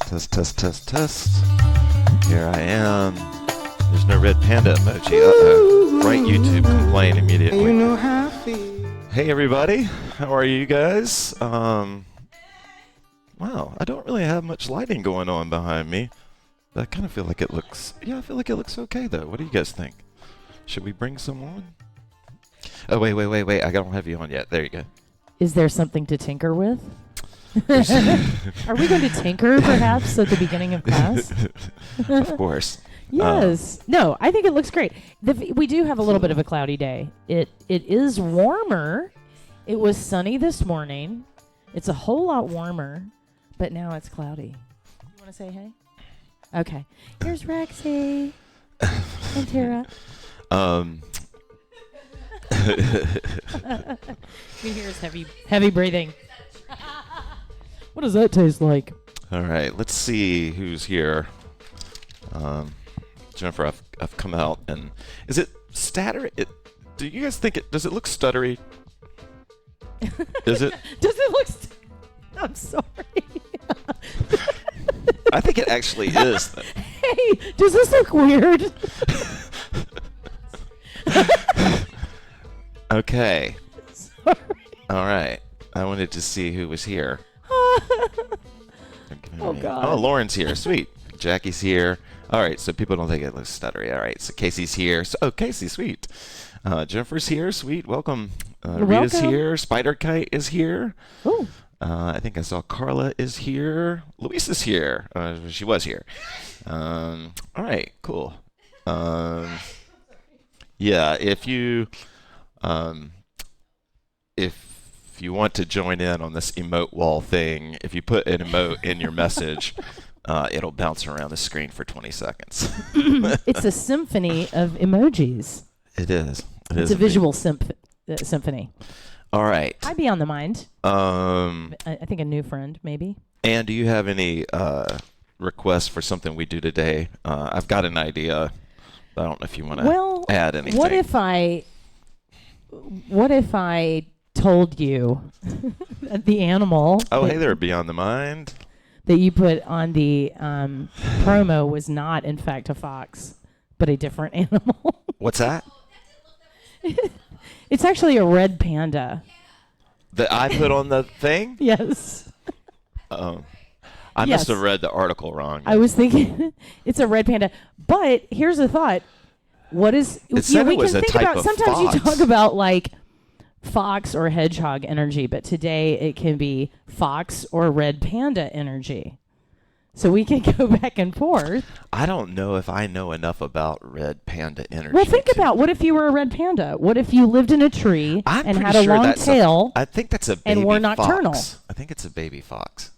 Test, test, test, test. Here I am. There's no red panda emoji. Uh-oh. Right YouTube complain immediately. You know how I feel. Hey everybody, how are you guys? Wow, I don't really have much lighting going on behind me. But I kind of feel like it looks, I feel like it looks okay though. What do you guys think? Should we bring some on? Oh, wait, I don't have you on yet. There you go. Is there something to tinker with? Are we going to tinker perhaps at the beginning of class? Of course. Yes. No, I think it looks great. We do have a little bit of a cloudy day. It is warmer. It was sunny this morning. It's a whole lot warmer, but now it's cloudy. You want to say hey? Okay. Here's Rexy and Tara. You hear his heavy breathing. What does that taste like? All right, let's see who's here. Jennifer, I've come out, and is it stuttery? Do you guys think does it look stuttery? Is it? Does it look? I'm sorry. I think it actually is. Hey, does this look weird? Okay. Sorry. All right. I wanted to see who was here. Oh, God. Oh, Lauren's here. Sweet. Jackie's here. All right, so people don't think it looks stuttery. All right, so Casey's here. Casey, sweet. Jennifer's here. Sweet. Welcome. Rita's welcome. here. Spider Kite is here. Ooh. I think I saw Carla is here. Luis is here. She was here. All right, cool. Yeah, if you want to join in on this emote wall thing, if you put an emote in your message, it'll bounce around the screen for 20 seconds. It's a symphony of emojis. It is. It's a visual symphony. All right. I'd be on the mind. I think a new friend, maybe. And do you have any requests for something we do today? I've got an idea. I don't know if you want to add anything. What if I told you that the animal hey there, Beyond the Mind, that you put on the promo was not in fact a fox, but a different animal? What's that? It's actually a red panda. That I put on the thing? Yes. I must have read the article wrong. I was thinking it's a red panda. But here's the thought. What is it said we it was can a think type about of sometimes fox. you talk about like fox or hedgehog energy, but today it can be fox or red panda energy. So we can go back and forth. I don't know if I know enough about red panda energy. Well, think about what if you were a red panda? What if you lived in a tree and had a long tail? I think that's a baby and were nocturnal. Fox. I think it's a baby fox.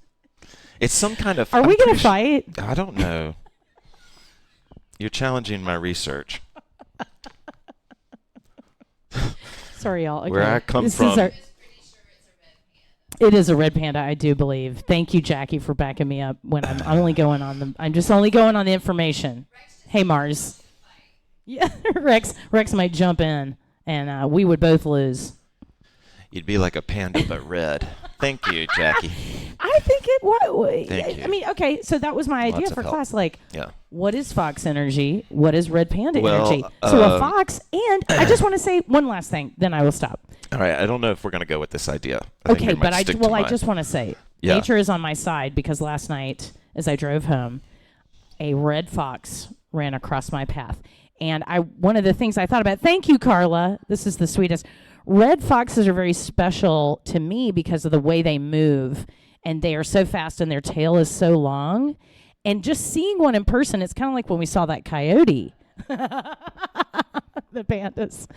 It's some kind of. Are we going to fight? I don't know. You're challenging my research. Sorry, y'all. Okay. Where I come from. It is a red panda, I do believe. Thank you, Jackie, for backing me up when I'm only going on the. I'm just only going on the information. Hey, Mars. Yeah, Rex might jump in, and we would both lose. You'd be like a panda, but red. Thank you, Jackie. I think it would. Thank you. I mean, okay, so that was my idea for class. Like, yeah. What is fox energy? What is red panda Well, energy? So a fox, and I just want to say one last thing, then I will stop. All right, I don't know if we're going to go with this idea. Okay, but I just want to say, Yeah. nature is on my side because last night, as I drove home, a red fox ran across my path. And one of the things I thought about, thank you, Carla. This is the sweetest. Red foxes are very special to me because of the way they move. And they are so fast and their tail is so long. And just seeing one in person, it's kind of like when we saw that coyote. The pandas.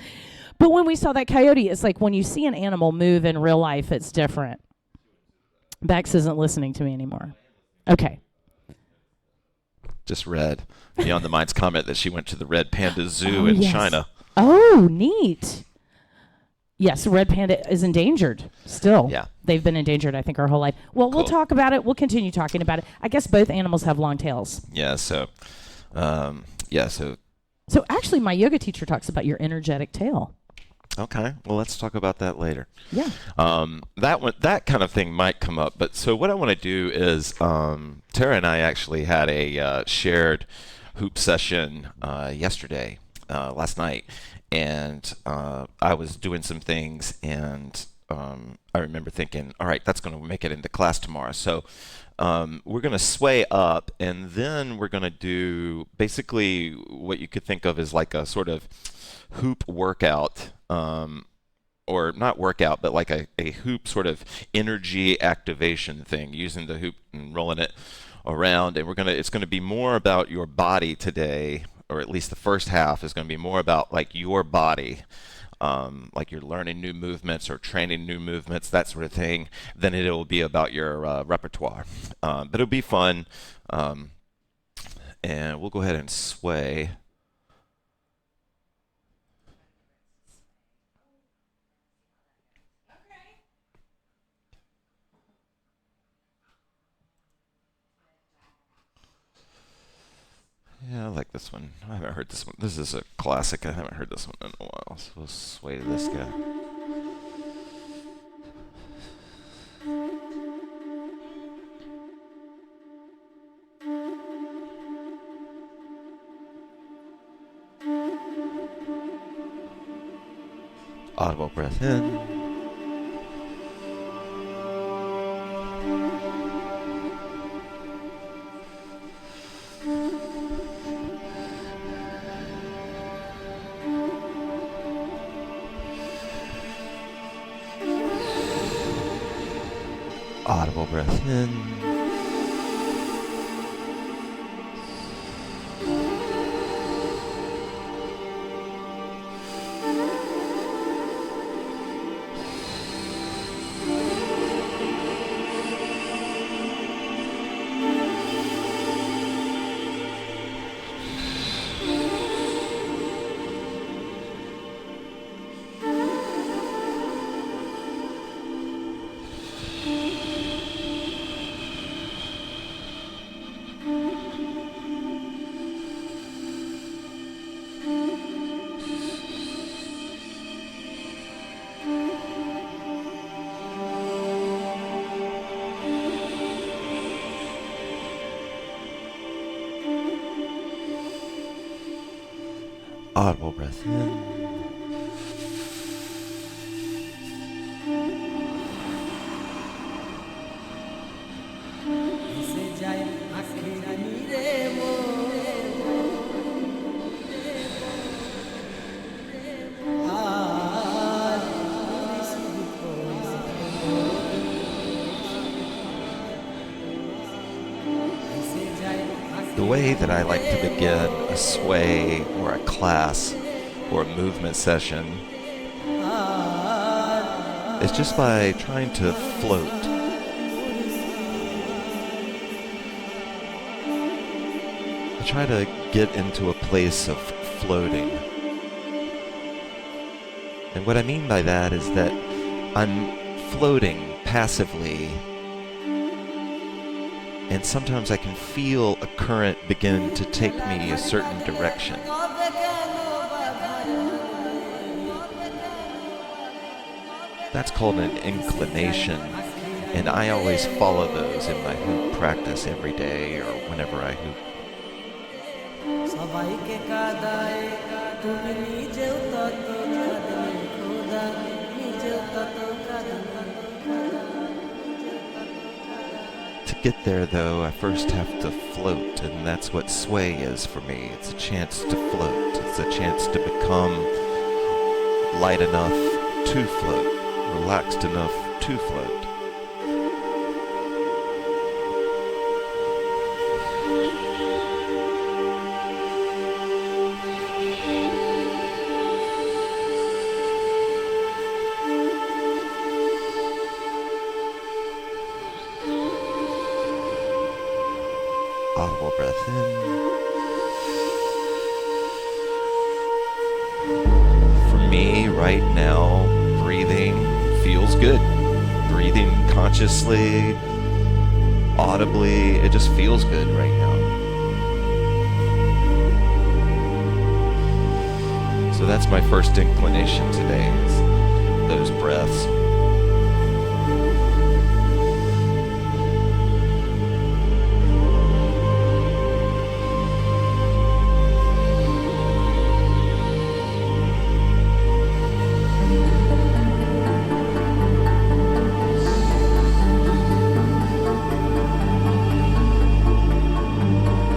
But when we saw that coyote, it's like when you see an animal move in real life, it's different. Bex isn't listening to me anymore. Okay. Just read Beyond the Mind's comment that she went to the Red Panda Zoo in China. Oh, neat. Yes, red panda is endangered still. Yeah. They've been endangered, I think, our whole life. Well, We'll talk about it. We'll continue talking about it. I guess both animals have long tails. Yeah, so. So actually, my yoga teacher talks about your energetic tail. Okay, well, let's talk about that later. Yeah. That kind of thing might come up. But so what I want to do is, Tara and I actually had a shared hoop session yesterday, last night, and I was doing some things, and I remember thinking, all right, that's going to make it into class tomorrow. So we're going to sway up, and then we're going to do basically what you could think of as like a sort of hoop workout, or not workout, but like a hoop sort of energy activation thing, using the hoop and rolling it around. And it's gonna be more about your body today, or at least the first half is gonna be more about like your body. Like you're learning new movements or training new movements, that sort of thing, then it'll be about your repertoire. But it'll be fun. And we'll go ahead and sway. Yeah, I like this one. I haven't heard this one. This is a classic. I haven't heard this one in a while. So we'll sway to this guy. Audible breath in. Audible breath in. Audible breath in. The way that I like to begin a sway or a class or a movement session is just by trying to float. I try to get into a place of floating. And what I mean by that is that I'm floating passively, and sometimes I can feel a current begin to take me a certain direction. That's called an inclination, and I always follow those in my hoop practice every day or whenever I hoop. To get there, though, I first have to float, and that's what sway is for me. It's a chance to float. It's a chance to become light enough to float, relaxed enough to float. Audible breath in. For me, right now, breathing feels good. Breathing consciously, audibly, it just feels good right now. So that's my first inclination today, is those breaths.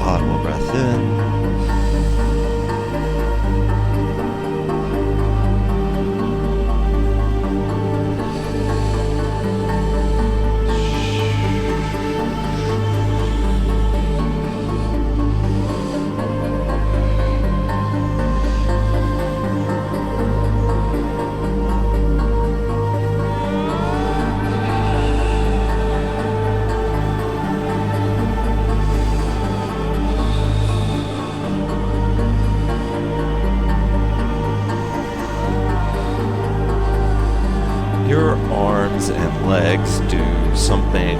Audible breath in. Your arms and legs do something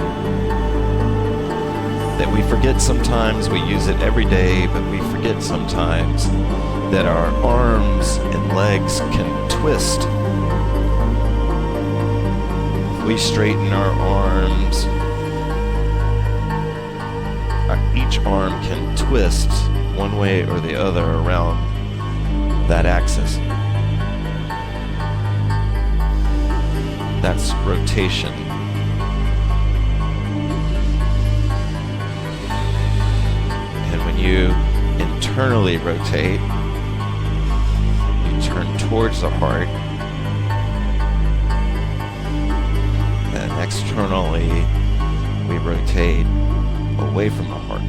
that we forget sometimes. We use it every day, but we forget sometimes that our arms and legs can twist. If we straighten our arms, each arm can twist one way or the other around that axis. That's rotation. And when you internally rotate, you turn towards the heart. And externally, we rotate away from the heart.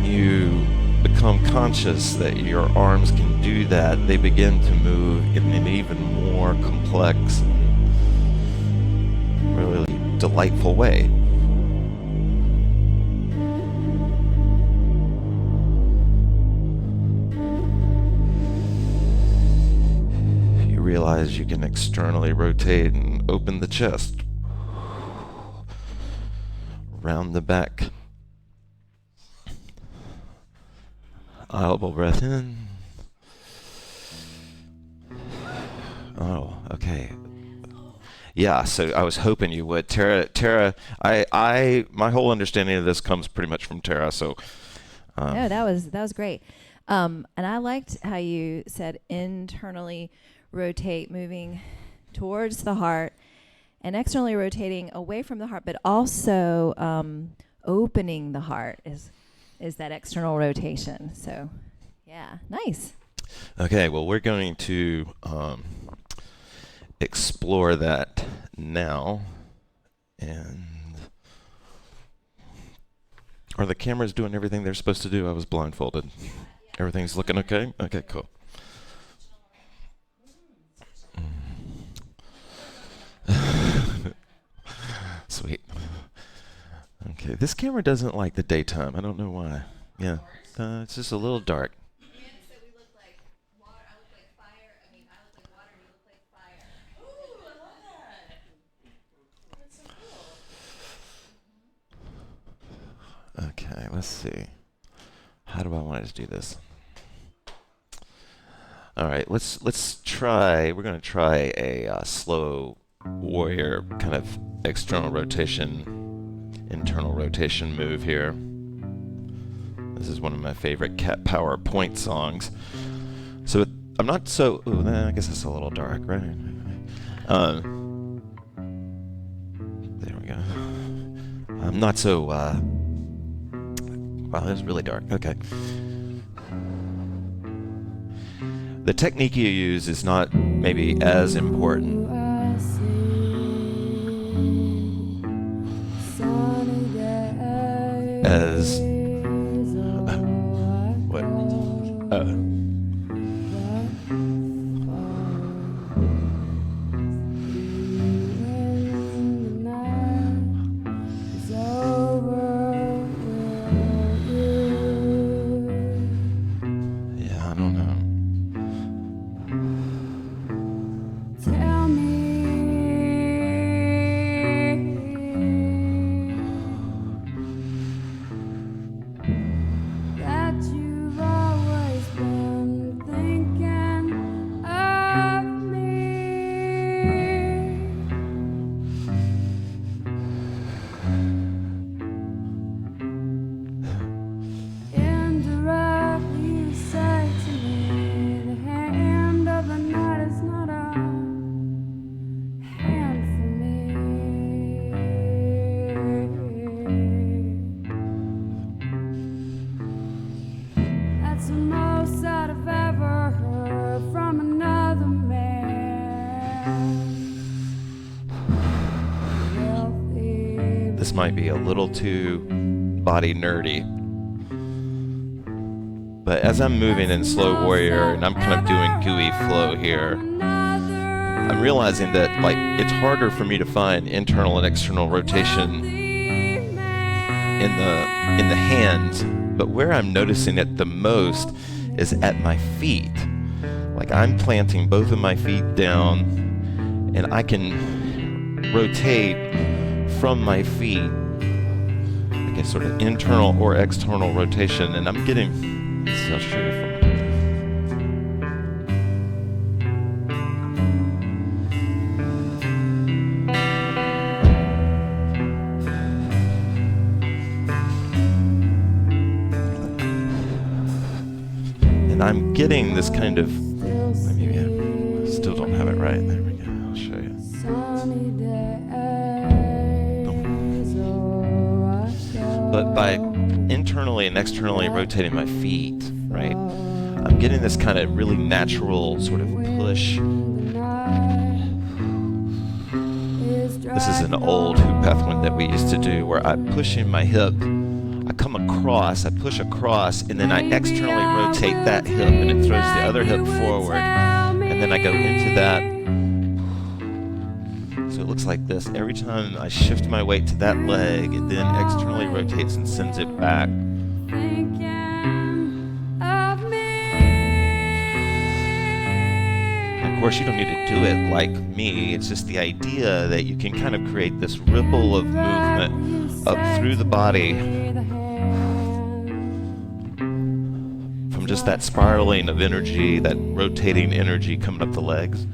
You become conscious that your arms can do that, they begin to move in an even more complex, really delightful way. You realize you can externally rotate and open the chest, round the back. Audible breath in. Oh, okay. Yeah, so I was hoping you would. Tara, my whole understanding of this comes pretty much from Tara, so. No, that was great. And I liked how you said internally rotate, moving towards the heart, and externally rotating away from the heart, but also opening the heart is that external rotation. So, yeah, nice. Okay, well, we're going to explore that now. And are the cameras doing everything they're supposed to do? I was blindfolded. Everything's looking okay? Okay, cool. Sweet. Okay, this camera doesn't like the daytime. I don't know why. Yeah, it's just a little dark. Amanda said we look like water. I look like fire. I look like water, and you look like fire. Ooh, I love that. That's so cool. Okay, let's see. How do I want to do this? All right, let's try. We're going to try a slow warrior kind of external rotation, internal rotation move here. This is one of my favorite Cat Power Point songs. So I'm not so. Ooh, I guess it's a little dark, right? There we go. I'm not so. Wow, that's really dark. Okay. The technique you use is not maybe as important. As what? Yeah, I don't know. Tell me this might be a little too body nerdy. But as I'm moving in Slow Warrior and I'm kind of doing gooey flow here, I'm realizing that like it's harder for me to find internal and external rotation in the hands, but where I'm noticing it the most is at my feet. Like I'm planting both of my feet down and I can rotate from my feet, like a sort of internal or external rotation, and I'm getting, I'll show you from I'm getting this kind of, maybe I still don't have it right. There we go. I'll show you. But by internally and externally rotating my feet, right, I'm getting this kind of really natural sort of push. This is an old HoopPath one that we used to do where I'm pushing my hip. I come across, I push across, and then I externally rotate that hip, and it throws the other hip forward, and then I go into that. So it looks like this. Every time I shift my weight to that leg, it then externally rotates and sends it back. And of course, you don't need to do it like me. It's just the idea that you can kind of create this ripple of movement up through the body, just that spiraling of energy, that rotating energy coming up the legs.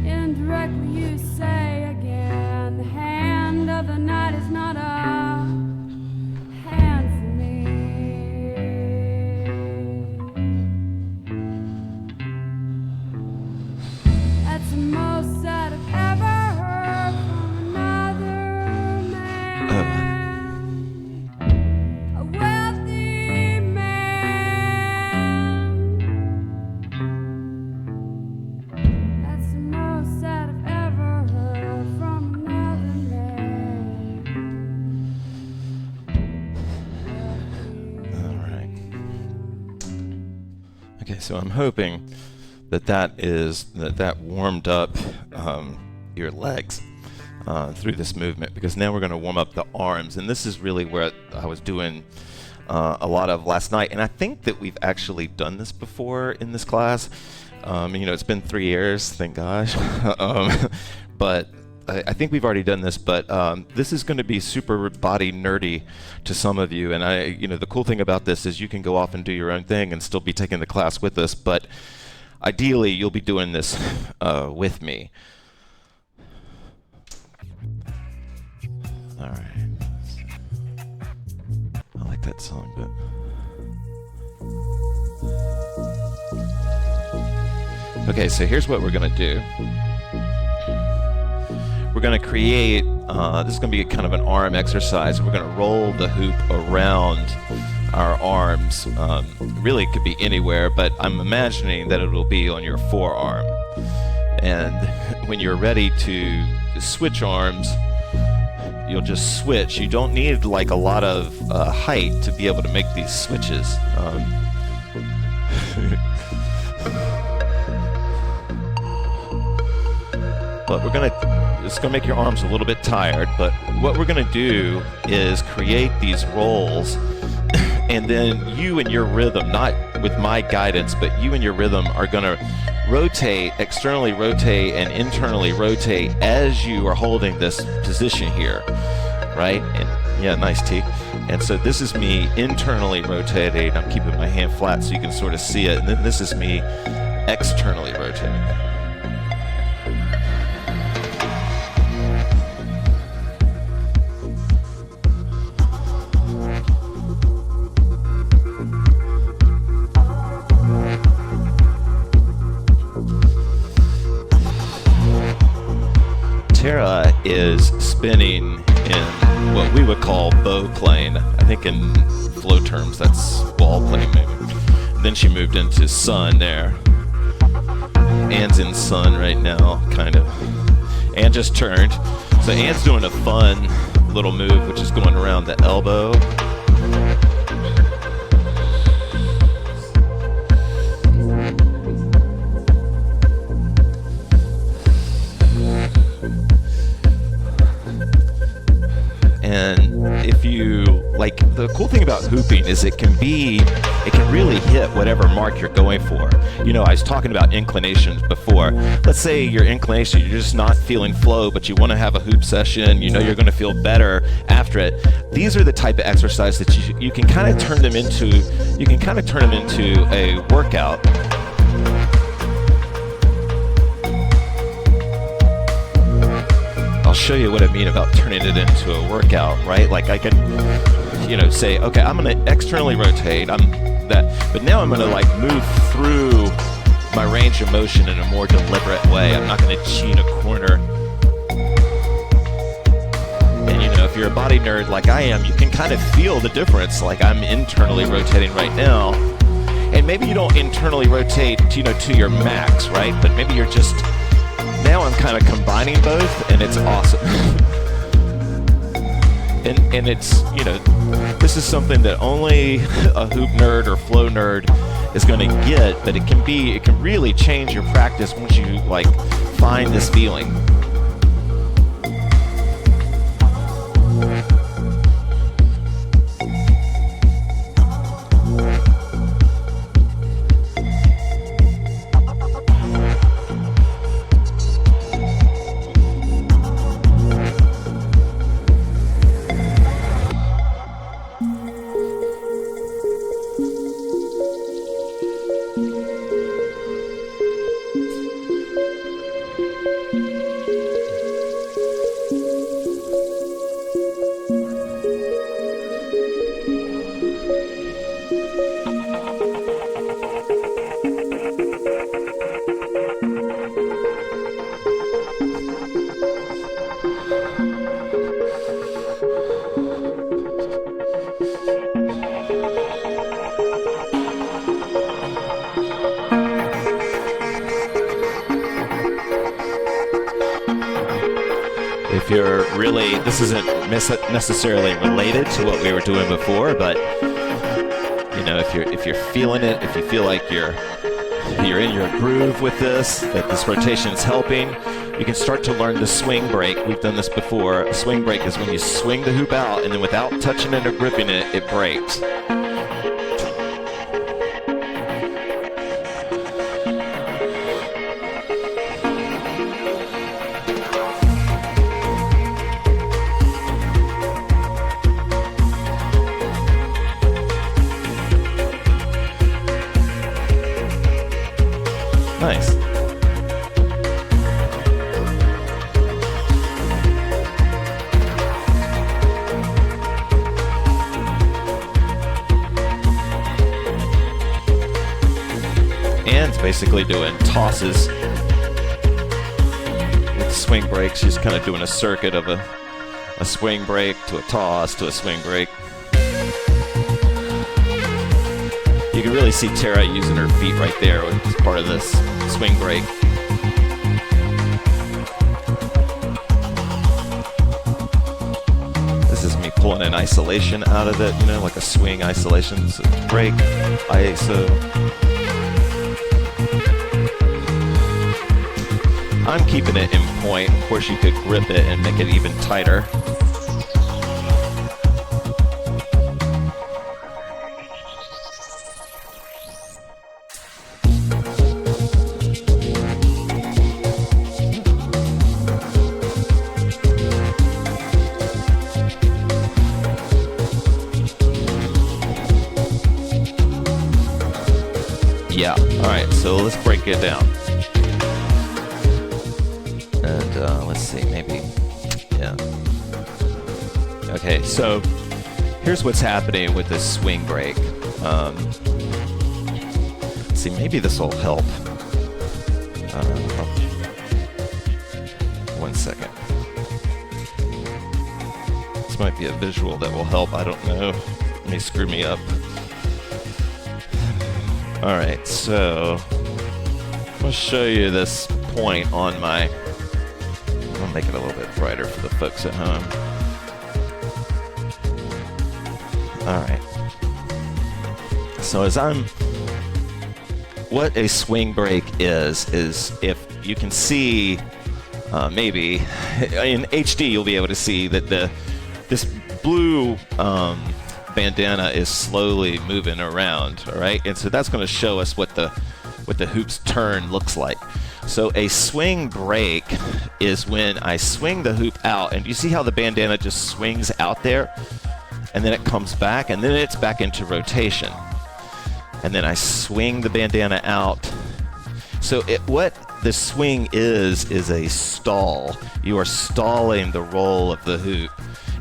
Indirectly you say again, the hand of the night is not a hand for me. That's the most that I've ever heard from another man. So I'm hoping that warmed up your legs through this movement, because now we're going to warm up the arms, and this is really where I was doing a lot of last night, and I think that we've actually done this before in this class. It's been 3 years, thank gosh, but I think we've already done this, but this is going to be super body nerdy to some of you, and the cool thing about this is you can go off and do your own thing and still be taking the class with us, but ideally you'll be doing this with me. All right. I like that song, but okay, so here's what we're going to do. We're going to create, this is going to be kind of an arm exercise. We're going to roll the hoop around our arms. Really, it could be anywhere, but I'm imagining that it will be on your forearm. And when you're ready to switch arms, you'll just switch. You don't need like a lot of height to be able to make these switches. But it's gonna make your arms a little bit tired, but what we're gonna do is create these rolls, and then you and your rhythm, not with my guidance, but you and your rhythm are gonna rotate, externally rotate and internally rotate as you are holding this position here, right? And yeah, nice T. And so this is me internally rotating. I'm keeping my hand flat so you can sort of see it, and then this is me externally rotating. Tara is spinning in what we would call bow playing. I think in flow terms that's ball playing maybe. Then she moved into sun there. Anne's in sun right now, kind of. Ann just turned. So Ann's doing a fun little move, which is going around the elbow. And if you, like, the cool thing about hooping is it can really hit whatever mark you're going for. You know, I was talking about inclinations before. Let's say your inclination, you're just not feeling flow, but you want to have a hoop session, you know you're going to feel better after it. These are the type of exercise that you can kind of turn them into a workout. I'll show you what I mean about turning it into a workout, right? Like I can, you know, say, okay, I'm going to externally rotate, but now I'm going to like move through my range of motion in a more deliberate way. I'm not going to cheat a corner. And you know, if you're a body nerd like I am, you can kind of feel the difference. Like I'm internally rotating right now, and maybe you don't internally rotate, you know, to your max, right? But maybe you're just, now I'm kind of combining both, and it's awesome. and it's, you know, this is something that only a hoop nerd or flow nerd is going to get, but it can really change your practice once you like find this feeling. If you're really, this isn't necessarily related to what we were doing before, but you know, if you're feeling it, if you feel like you're in your groove with this, that this rotation is helping, you can start to learn the swing break. We've done this before. A swing break is when you swing the hoop out, and then without touching it or gripping it, it breaks. Nice. And basically doing tosses with swing breaks. She's kind of doing a circuit of a swing break to a toss to a swing break. You can really see Tara using her feet right there as part of this swing break. This is me pulling an isolation out of it, you know, like a swing isolation. So break, ISO. I'm keeping it in point. Of course, you could grip it and make it even tighter. Yeah, alright, so let's break it down. And let's see, maybe, yeah. Okay, so here's what's happening with this swing break. See, maybe this will help. One second. This might be a visual that will help, I don't know. It may screw me up. Alright, so I'm going to show you this point on my I'll make it a little bit brighter for the folks at home. All right. So what a swing break is if you can see, maybe in HD you'll be able to see that this blue bandana is slowly moving around, all right? And so that's going to show us what the hoop's turn looks like. So a swing break is when I swing the hoop out, and you see how the bandana just swings out there, and then it comes back, and then it's back into rotation. And then I swing the bandana out. So what the swing is a stall. You are stalling the roll of the hoop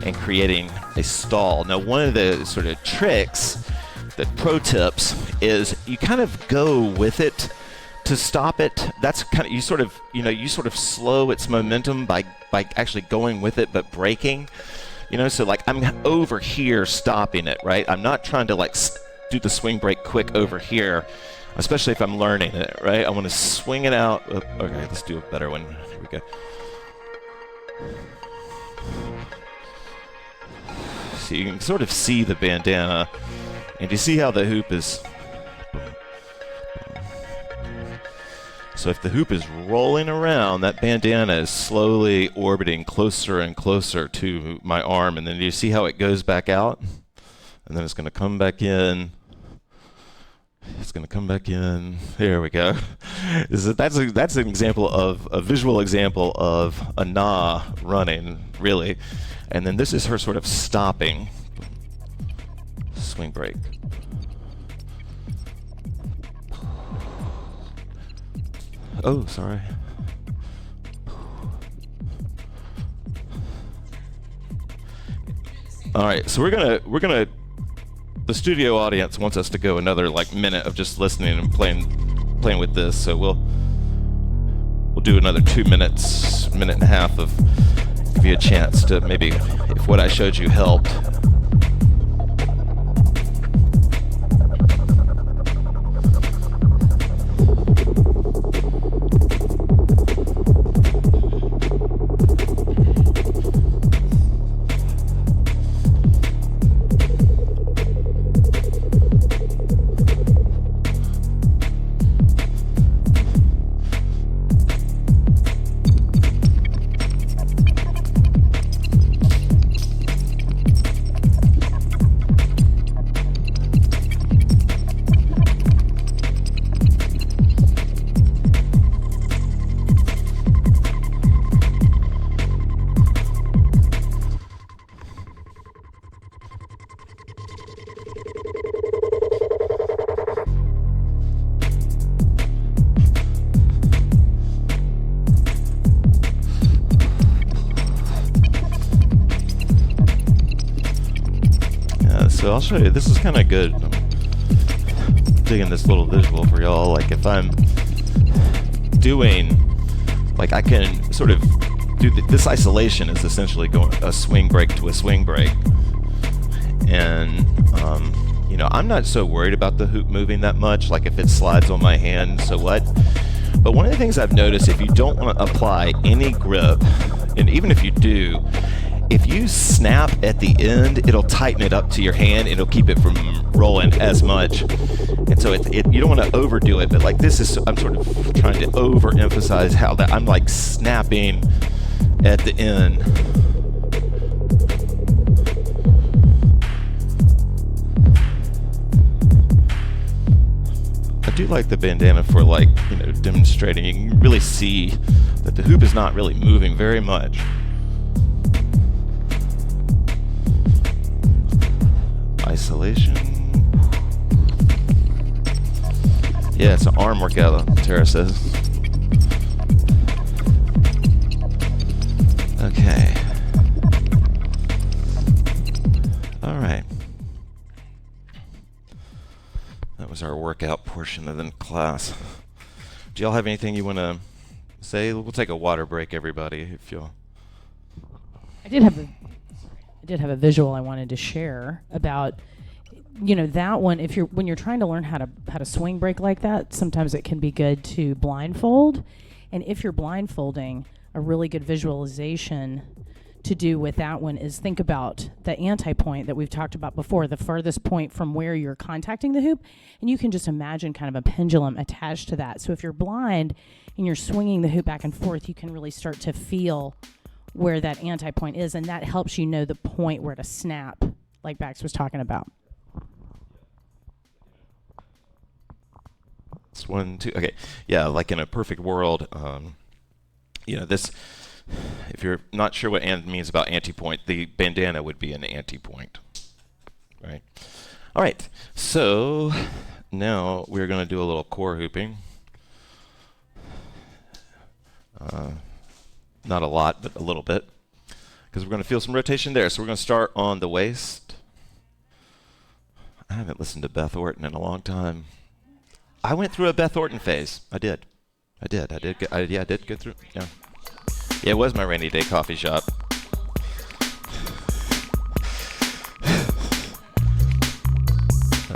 and creating a stall. Now, one of the sort of tricks, the pro tips, is you kind of go with it to stop it. That's kind of, you sort of slow its momentum by actually going with it but breaking. So like I'm over here stopping it, right? I'm not trying to like do the swing break quick over here, especially if I'm learning it, right? I want to swing it out. Oh, okay, let's do a better one. Here we go. So you can sort of see the bandana, and you see how the hoop is. So if the hoop is rolling around, that bandana is slowly orbiting closer and closer to my arm, and then you see how it goes back out, and then it's going to come back in. It's going to come back in. There we go. That's an example of a visual example of a na running, really. And then this is her sort of stopping swing break. Oh, sorry. All right, so we're gonna. The studio audience wants us to go another like minute of just listening and playing with this. So we'll do another 2 minutes, minute and a half of give you a chance to maybe if what I showed you helped. So I'll show you. This is kind of good. I'm digging this little visual for y'all. Like if I'm doing, like I can sort of do this isolation is essentially going a swing break to a swing break, and I'm not so worried about the hoop moving that much. Like if it slides on my hand, so what? But one of the things I've noticed, if you don't want to apply any grip, and even if you do, if you snap at the end, it'll tighten it up to your hand. It'll keep it from rolling as much. And so you don't want to overdo it, but like this is, I'm sort of trying to overemphasize how that I'm like snapping at the end. I do like the bandana for like, demonstrating. You can really see that the hoop is not really moving very much. Isolation. Yeah, it's an arm workout, Tara says. Okay. All right. That was our workout portion of the class. Do y'all have anything you want to say? We'll take a water break, everybody, if you'll. I did have a visual I wanted to share about, that one. When you're trying to learn how to swing break like that, sometimes it can be good to blindfold. And if you're blindfolding, a really good visualization to do with that one is think about the anti-point that we've talked about before, the furthest point from where you're contacting the hoop, and you can just imagine kind of a pendulum attached to that. So if you're blind and you're swinging the hoop back and forth, you can really start to feel where that anti-point is, and that helps you know the point where to snap, like Bax was talking about. It's 1, 2. Okay, yeah, like in a perfect world, this. If you're not sure what means about anti-point, the bandana would be an anti-point, right? All right, so now we're going to do a little core hooping. Not a lot, but a little bit, because we're going to feel some rotation there. So we're going to start on the waist. I haven't listened to Beth Orton in a long time. I went through a Beth Orton phase. I did go through, yeah. Yeah, it was my rainy day coffee shop.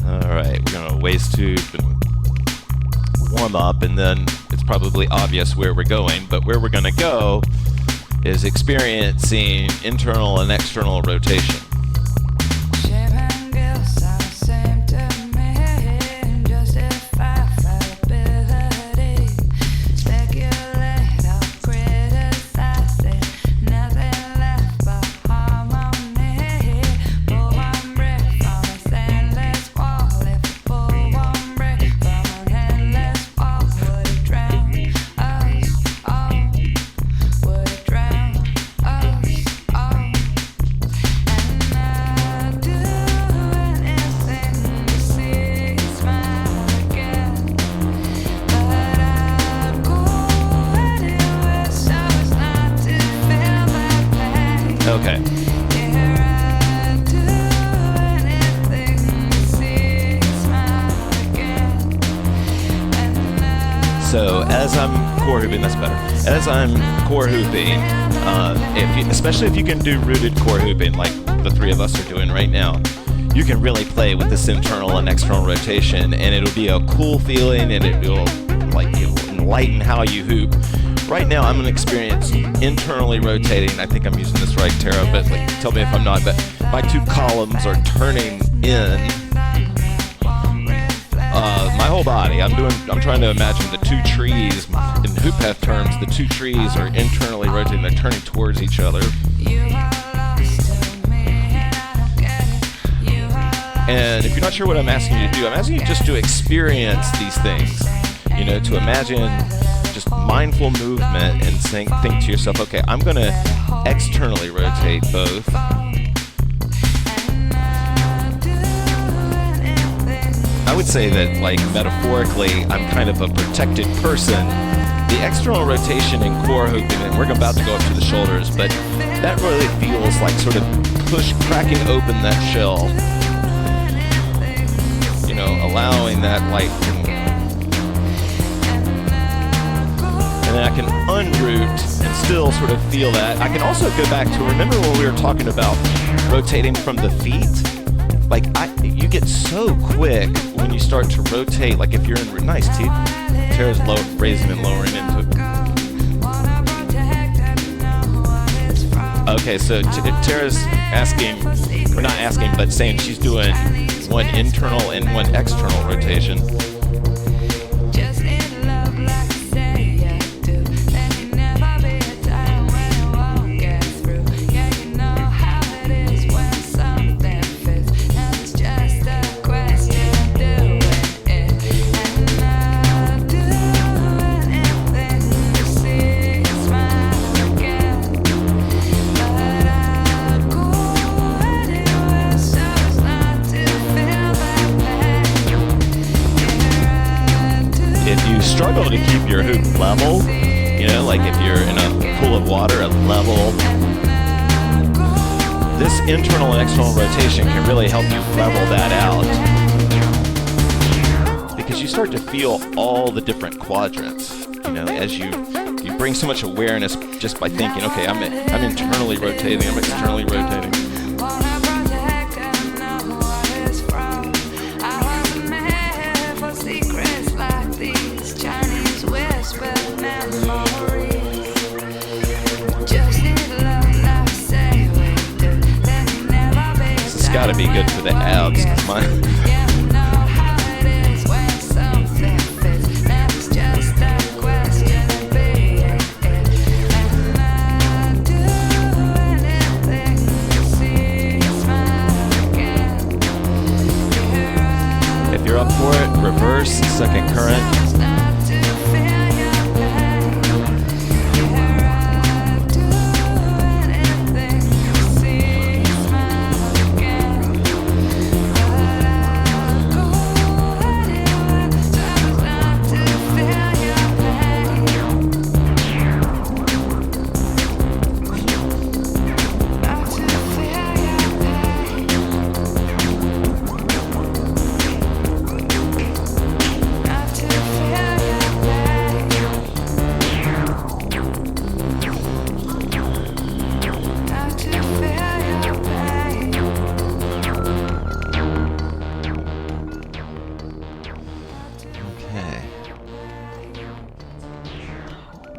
All right, we're gonna waist hoop and warm up, and then it's probably obvious where we're going, but where we're gonna go is experiencing internal and external rotation. Okay. So as I'm core hooping, that's better. As I'm core hooping, especially if you can do rooted core hooping like the three of us are doing right now, you can really play with this internal and external rotation, and it'll be a cool feeling, and it'll enlighten how you hoop. Right now, I'm going to experience internally rotating. I think I'm using this right, Tara, but tell me if I'm not. But my two columns are turning in. My whole body. I'm trying to imagine the two trees. In HoopPath terms, the two trees are internally rotating. They're turning towards each other. And if you're not sure what I'm asking you to do, I'm asking you just to experience these things. To imagine just mindful movement and think to yourself, okay, I'm going to externally rotate both. I would say that, metaphorically, I'm kind of a protected person. The external rotation in core hooping, and we're about to go up to the shoulders, but that really feels like sort of cracking open that shell. Allowing that and then I can unroot and still sort of feel that. I can also go back to, remember when we were talking about rotating from the feet? You get so quick when you start to rotate, if you're in, nice, Tara's raising and lowering into it. Okay, so Tara's asking, or not asking, but saying she's doing one internal and one external rotation. Struggle to keep your hoop level, if you're in a pool of water at level, this internal and external rotation can really help you level that out, because you start to feel all the different quadrants, as you bring so much awareness just by thinking, okay, I'm internally rotating, I'm externally rotating. good for the abs. 'Cause mine. If you're up for it, reverse, second current.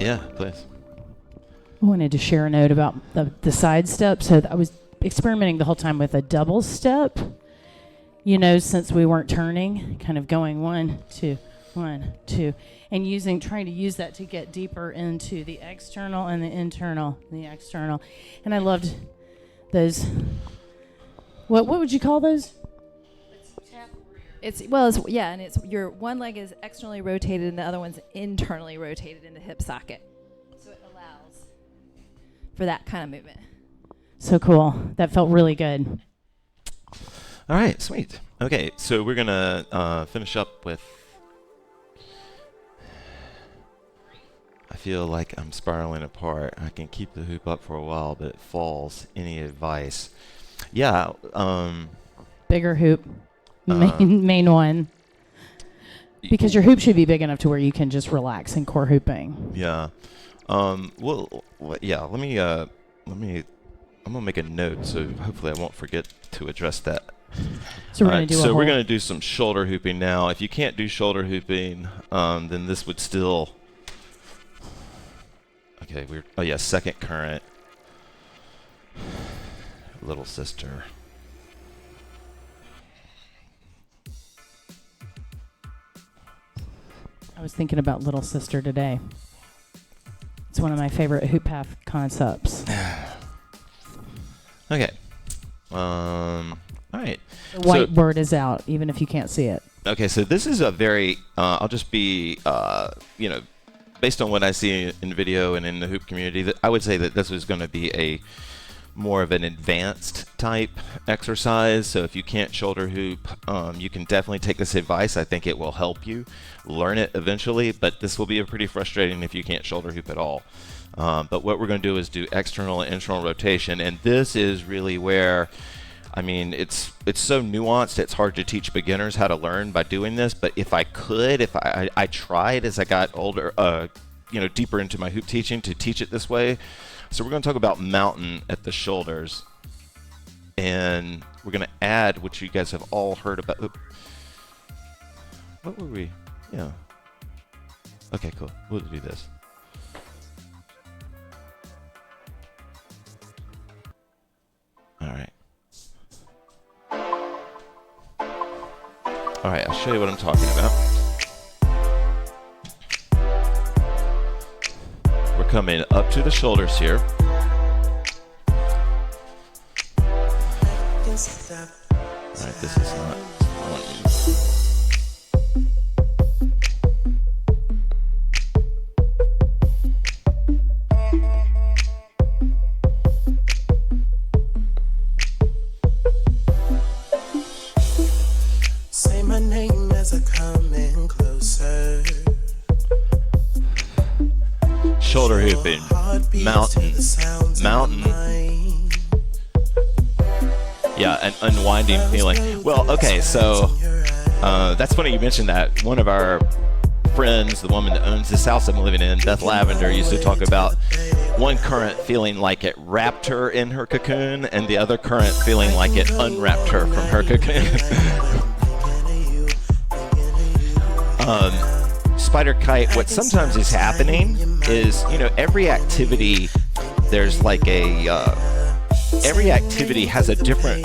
Yeah, please. I wanted to share a note about the side step. So I was experimenting the whole time with a double step, since we weren't turning, kind of going 1, 2, 1, 2, and trying to use that to get deeper into the external and the internal, and the external. And I loved those. What would you call those? It's your one leg is externally rotated and the other one's internally rotated in the hip socket. So it allows for that kind of movement. So cool. That felt really good. All right, sweet. Okay, so we're going to finish up with... I feel like I'm spiraling apart. I can keep the hoop up for a while, but it falls. Any advice? Yeah. Bigger hoop. Main one. Because your hoop should be big enough to where you can just relax in core hooping. Yeah. Yeah, let me, I'm going to make a note, so hopefully I won't forget to address that. So we're going to do we're going to do some shoulder hooping now. If you can't do shoulder hooping, then this would still... Okay, second current. Little sister. I was thinking about Little Sister today. It's one of my favorite HoopPath concepts. Okay. All right. The white word is out, even if you can't see it. Okay, so this is a very, I'll just be, based on what I see in video and in the hoop community, I would say that this is going to be more of an advanced type exercise. So if you can't shoulder hoop, you can definitely take this advice. I think it will help you learn it eventually, but this will be pretty frustrating if you can't shoulder hoop at all. But what we're going to do is do external and internal rotation, and this is really where, it's so nuanced, it's hard to teach beginners how to learn by doing this. But if I tried as I got older, deeper into my hoop teaching to teach it this way. So we're going to talk about mountain at the shoulders, and we're going to add what you guys have all heard about. What were we? Yeah. Okay, cool. We'll do this. All right. All right, I'll show you what I'm talking about. We're coming up to the shoulders here. All right, this is not one. Say my name as I come in closer. Shoulder hooping, mountain. Yeah, an unwinding feeling. Well, okay, so that's funny you mentioned that. One of our friends, the woman that owns this house I'm living in, Beth Lavender, used to talk about one current feeling like it wrapped her in her cocoon, and the other current feeling like it unwrapped her from her cocoon. Spider kite, what sometimes is happening is, every activity, there's like every activity has a different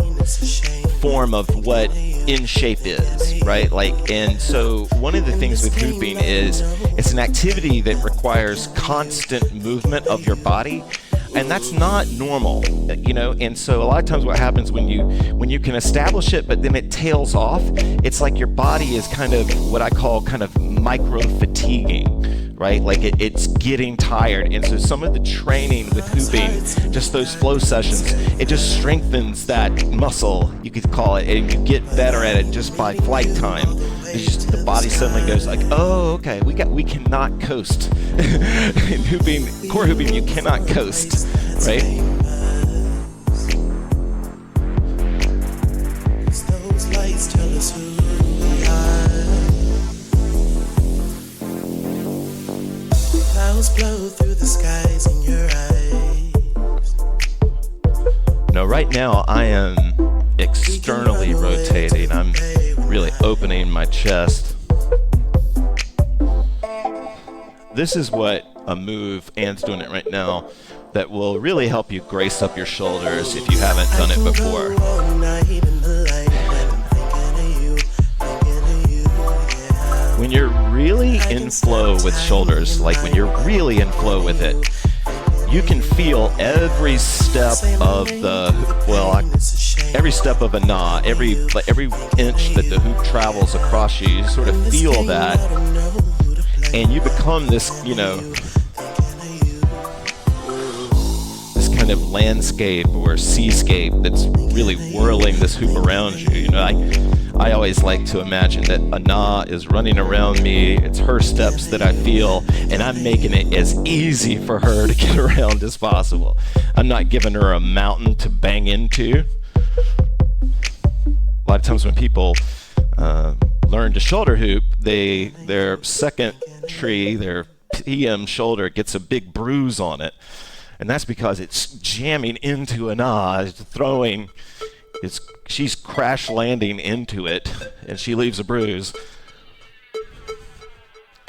form of what in shape is, right? Like, and so one of the things with hooping is it's an activity that requires constant movement of your body. And that's not normal, you know. And so a lot of times what happens when you can establish it, but then it tails off, it's like your body is kind of what I call kind of micro fatiguing, right? Like it's getting tired. And so some of the training with hooping, just those flow sessions, it just strengthens that muscle, you could call it, and you get better at it just by flight time. It's just the body suddenly goes like, oh, okay, we cannot coast. In hooping, core hooping, you cannot coast, right? Those lights tell us who we are. Clouds blow through the skies in your eyes. No, right now I am externally rotating. I'm really opening my chest. This is what a move, Anne's doing it right now, that will really help you grace up your shoulders if you haven't done it before. When you're really in flow with shoulders, like when you're really in flow with it, you can feel every step of every step of a na, every inch that the hoop travels across you. You sort of feel that, and you become this, you know, this kind of landscape or seascape that's really whirling this hoop around you. You know, I always like to imagine that Ana is running around me. It's her steps that I feel, and I'm making it as easy for her to get around as possible. I'm not giving her a mountain to bang into. A lot of times when people learn to shoulder hoop, their second tree, their PM shoulder, gets a big bruise on it, and that's because it's jamming into Ana, it's throwing. She's crash landing into it, and she leaves a bruise.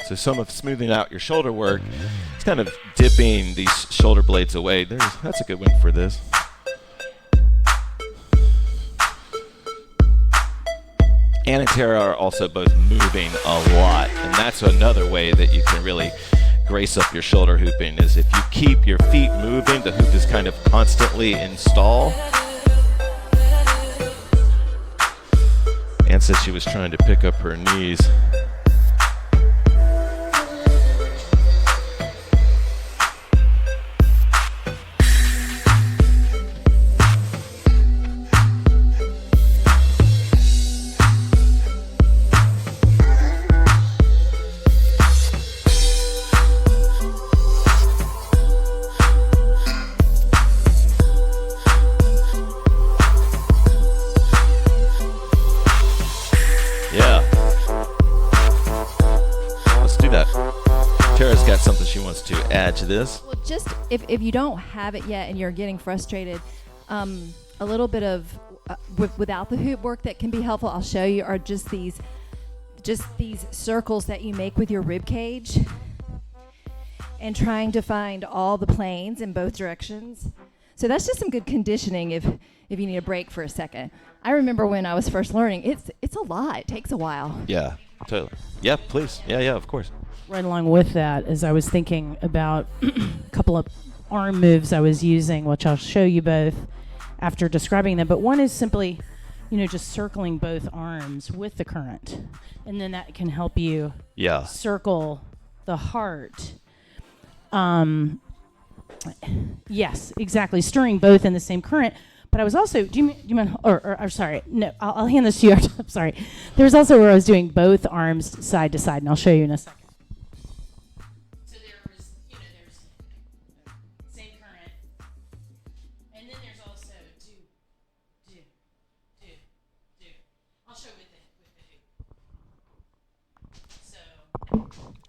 So some of smoothing out your shoulder work is kind of dipping these shoulder blades away. That's a good one for this. Anne and Tara are also both moving a lot, and that's another way that you can really grace up your shoulder hooping, is if you keep your feet moving, the hoop is kind of constantly in stall. Anne said she was trying to pick up her knees. Add to this. Well, just if you don't have it yet and you're getting frustrated, a little bit of without the hoop work that can be helpful, I'll show you, are just these circles that you make with your rib cage and trying to find all the planes in both directions. So that's just some good conditioning if you need a break for a second. I remember when I was first learning, it's a lot. It takes a while. Yeah, totally. Yeah, please. Yeah, of course. Right along with that, as I was thinking about a couple of arm moves I was using, which I'll show you both after describing them. But one is simply, just circling both arms with the current. And then that can help you circle the heart. Yes, exactly. Stirring both in the same current. But I was also, do you mind, or sorry, no, I'll hand this to you. I'm sorry. There's also where I was doing both arms side to side, and I'll show you in a second.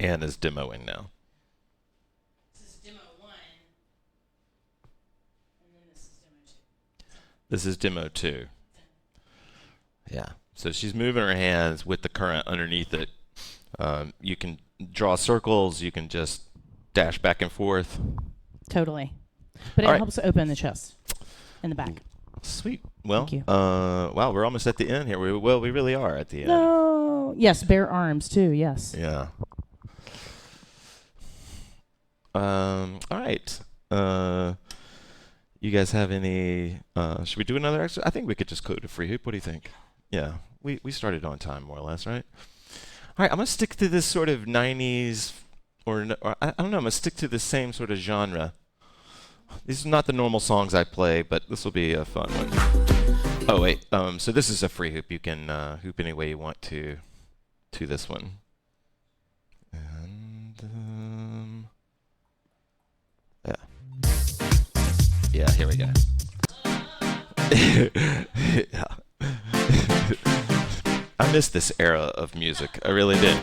Anne is demoing now. This is demo 1, and then this is demo 2. This is demo 2. Yeah. So she's moving her hands with the current underneath it. You can draw circles. You can just dash back and forth. Totally. But it helps open the chest and the back. Sweet. Well, Thank you. wow, we're almost at the end here. We really are at the end. No. Yes, bare arms too. Yes. Yeah. All right. You guys have any? Should we do another exercise? I think we could just go to free hoop. What do you think? Yeah, we started on time more or less, right? All right, I'm gonna stick to this sort of '90s, or I don't know. I'm gonna stick to the same sort of genre. These are not the normal songs I play, but this will be a fun one. Oh wait, so this is a free hoop. You can hoop any way you want to this one. And yeah, here we go. Yeah. I miss this era of music. I really did.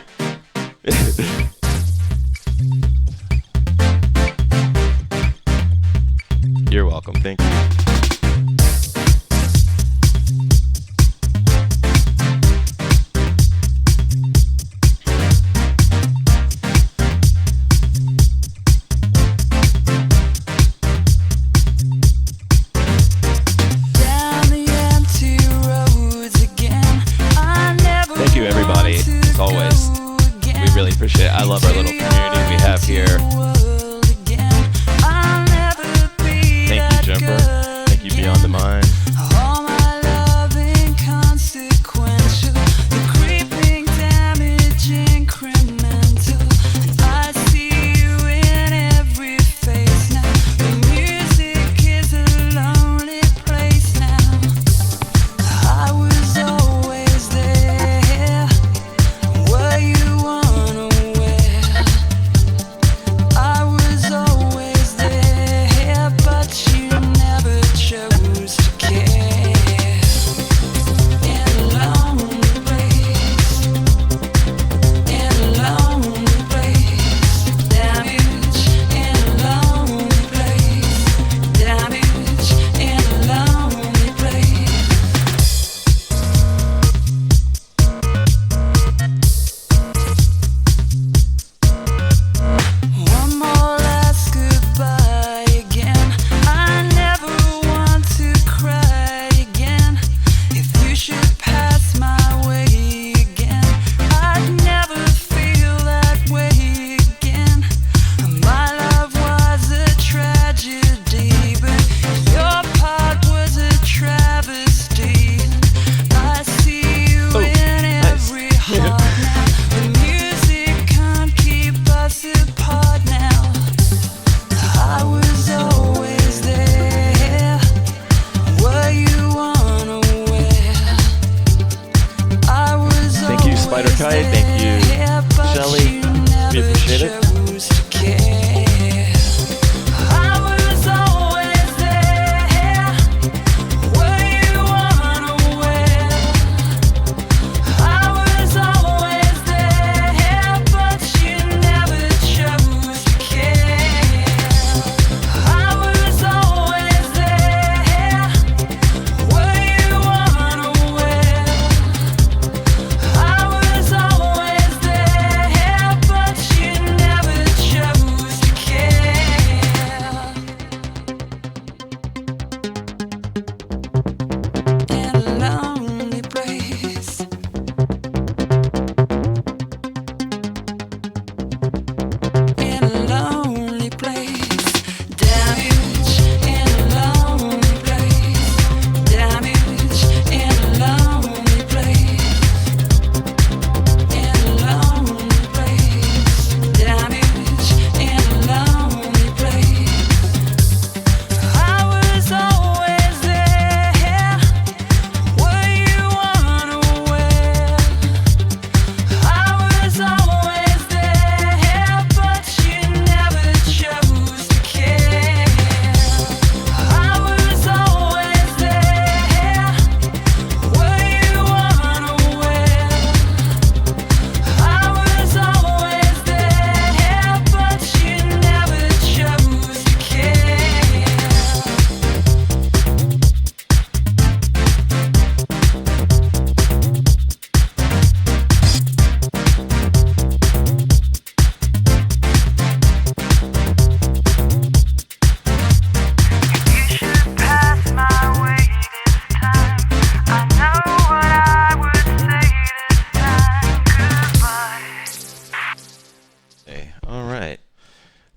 You're welcome. Thank you. Thank you, everybody. As always, we really appreciate it. I love our little community we have here. Thank you, Jumper. Thank you, Beyond the Mind. Chose to care.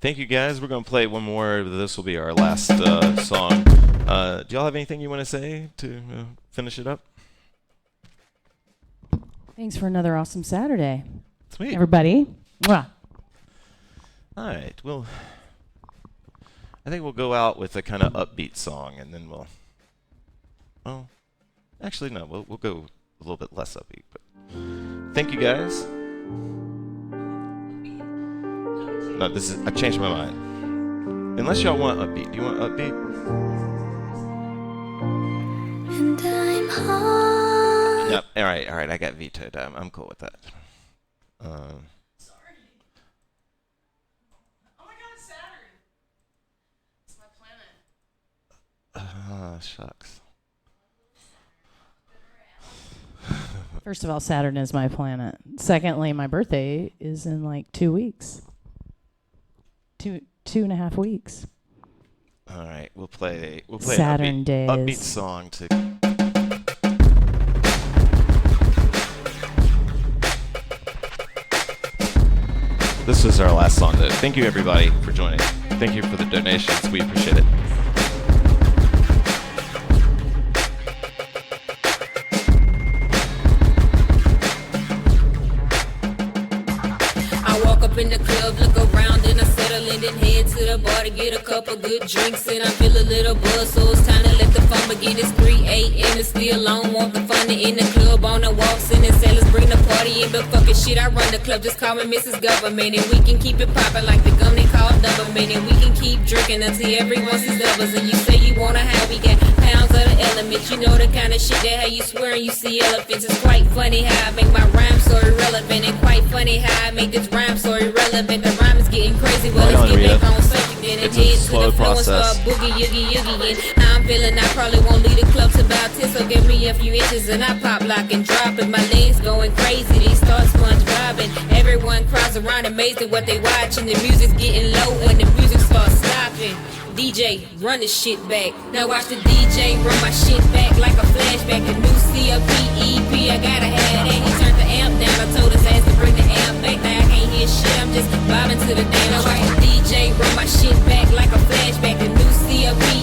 Thank you, guys. We're going to play one more. This will be our last song. Do y'all have anything you want to say to finish it up? Thanks for another awesome Saturday, Sweet. everybody. Mwah. All right. Well, I think we'll go out with a kind of upbeat song, and then we'll. Oh, actually, no. We'll go a little bit less upbeat. But thank you, guys. No, I changed my mind. Unless y'all want upbeat. Do you want upbeat? And I'm home. Yep. All right. I got vetoed. I'm cool with that. Sorry. Oh my God, Saturn. It's my planet. Shucks. First of all, Saturn is my planet. Secondly, my birthday is in like 2 weeks. 2.5 weeks. All right, we'll play Saturn an days. upbeat song to. This is our last song, though. Thank you, everybody, for joining. Thank you for the donations. We appreciate it. I walk up in the club, look around, and I settle in, then head to the bar to get a couple good drinks, and I feel a little buzz, so it's time to let the fun begin. It's 3 a.m. and still on, want the fun to in the club on the walks, and then say let's bring the party in, but fucking shit, I run the club, just call me Mrs. Government, and we can keep it poppin' like the gum they call Doberman, and we can keep drinking until everyone sees doubles, and you say you wanna have, we got pounds of the element, you know the kind of shit that how you swear and you see elephants. It's quite funny how I make my rhyme so irrelevant, and quite funny how I make this rhyme so irrelevant. The rhyme is getting crazy, well Right let's on, get Rita. back on subject then and It's a head to slow the floor and start process. boogie yoogie and how I'm feeling, I probably won't leave the club to about 10, so give me a few inches and I pop, lock and drop, and my legs going crazy, these start sponge bobbing, everyone crowds around amazed at what they watching, the music's getting low when the music starts stopping. DJ, run this shit back. Now watch the DJ run my shit back like a flashback. The new CLP I gotta have that. He turned the amp down, I told his ass to bring the amp back. Now I can't hear shit, I'm just bobbing to the damn. Now watch the DJ run my shit back like a flashback. The new CLP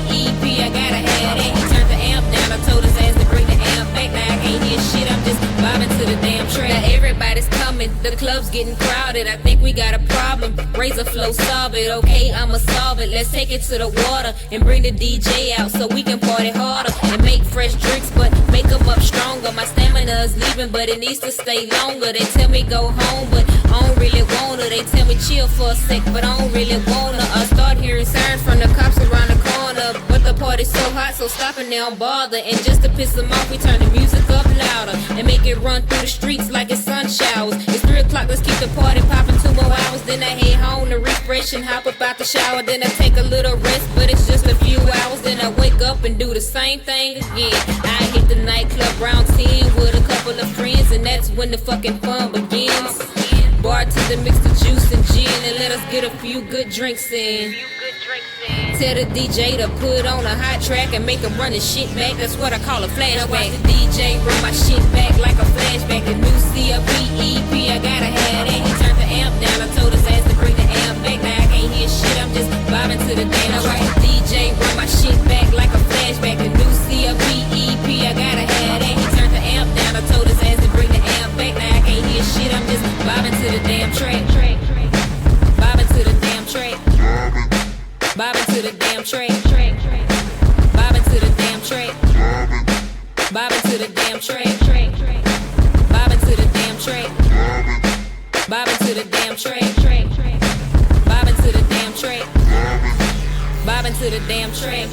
I gotta have that. He turned the amp down, I told his ass to bring the amp back. Now I can't hear shit, I'm just bobbing to the damn track. Now everybody's coming, the club's getting crowded. I think we got a problem. Razor flow, solve it. Okay, I'ma solve it. Let's take it to the water and bring the DJ out so we can party harder and make fresh drinks, but make them up stronger. My stamina is leaving, but it needs to stay longer. They tell me go home, but I don't really wanna. They tell me chill for a sec, but I don't really wanna. I start hearing sirens from the cops around the corner, but the party's so hot, so stop and they don't bother. And just to piss them off, we turn the music up louder and make it run through the streets like it's sun showers. It's 3 o'clock, let's keep the party popping 2 more hours. Then I head home to refresh and hop up out the shower. Then I take a little rest, but it's just a few hours. Then I wake up and do the same thing again. I hit the nightclub round 10 with a couple of friends, and that's when the fucking fun begins. Bartender mix the juice and gin and let us get a few good drinks in. Tell the DJ to put on a hot track and make him run the shit back. That's what I call a flashback. Watch the DJ run my shit back like a flashback. The new CLP I gotta have that. He turned the amp down, I told his ass to bring the amp back. Now I can't hear shit, I'm just bobbing to the damn. Now watch the DJ run my shit back like a flashback. The new CLP I gotta have that. He turned the amp down, I told his ass to bring the amp back. Now I can't hear shit, I'm just bobbing to the damn track. Bobbing to the damn track. Bobbing to the damn track. Bobbing to the damn track. Bobbing to the damn track. Bobbing to the damn track. Bobbing to the damn track. Bobbing to the damn track. Bobbing to the damn track.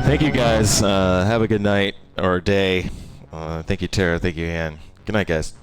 Thank you, guys. Have a good night or day. Thank you, Tara. Thank you, Ann. Good night, guys.